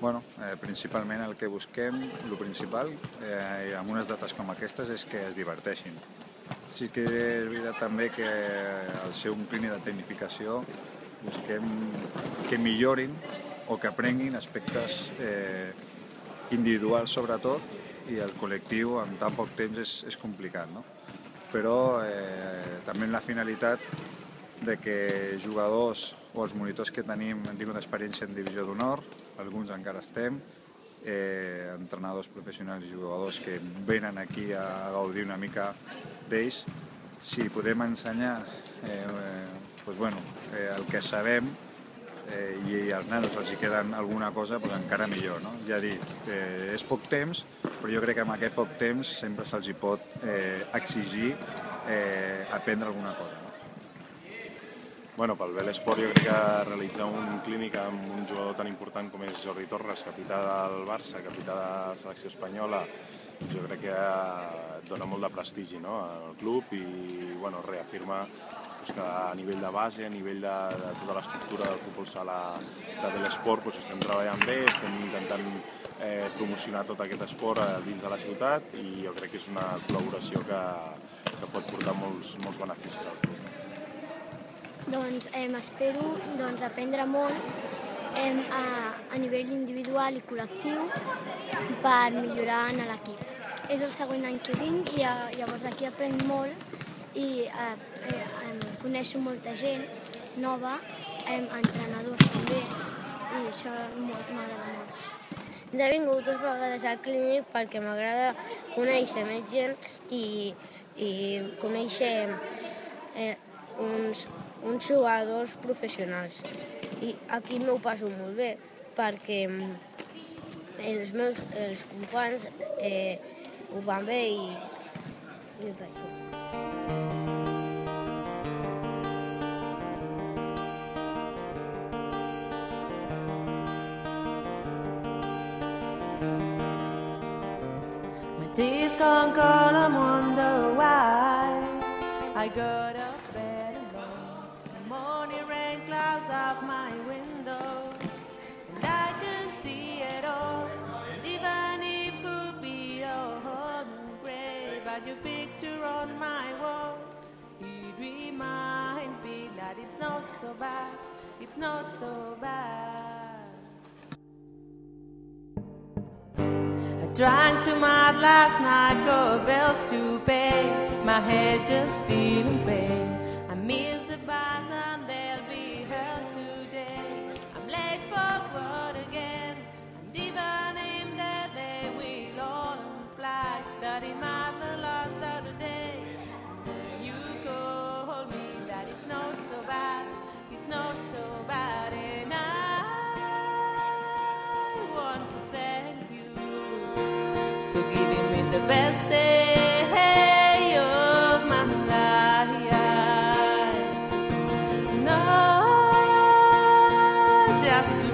Bueno, principalment el que busquem, el principal, amb unes dates com aquestes, és que es diverteixin. Sí que és veritat també que al ser un clínic de tecnificació busquem que millorin o que aprenguin aspectes individuals sobretot, i el col·lectiu en tan poc temps és complicat, no? Però també amb la finalitat de que jugadors o els monitors que tenim han tingut experiència en divisió d'honor, alguns encara estem, entrenadors professionals i jugadors que venen aquí a gaudir una mica d'ells. Si podem ensenyar el que sabem i als nanos els hi queden alguna cosa, encara millor, no? Ja dic, és poc temps, però jo crec que amb aquest poc temps sempre se'ls hi pot exigir aprendre alguna cosa. Bueno, pel Bellesport jo crec que realitzar un clínic amb un jugador tan important com és Jordi Torres, capità del Barça, capità de la selecció espanyola, jo crec que dona molt de prestigi al club i reafirma que a nivell de base, a nivell de tota l'estructura del futbol sala de Bellesport estem treballant bé, estem intentant promocionar tot aquest esport dins de la ciutat i jo crec que és una col·laboració que pot portar molts beneficis al club. Doncs espero aprendre molt a nivell individual i col·lectiu per millorar en l'equip. És el següent any que vinc i llavors aquí aprenc molt i coneixo molta gent nova, entrenadors també, i això m'agrada molt. Ja he vingut 2 vegades al clínic perquè m'agrada conèixer més gent i conèixer uns jugadors professionals. I aquí m'ho passo molt bé perquè els companys ho fan bé i tot això. Days gone cold, I wonder why I got up bed alone. The morning rain clouds off my window, and I can see it all. Even if it would be all grey, but your picture on my wall, it reminds me that it's not so bad, it's not so bad. Drank too much last night, got bills to pay, my head just feeling pain. I miss the bus and they'll be held today. I'm late for work again, and even in that they will all imply that it might not last the day. And then you told me that it's not so bad, it's not so bad, and I want to thank you for giving me the best day of my life. No, just to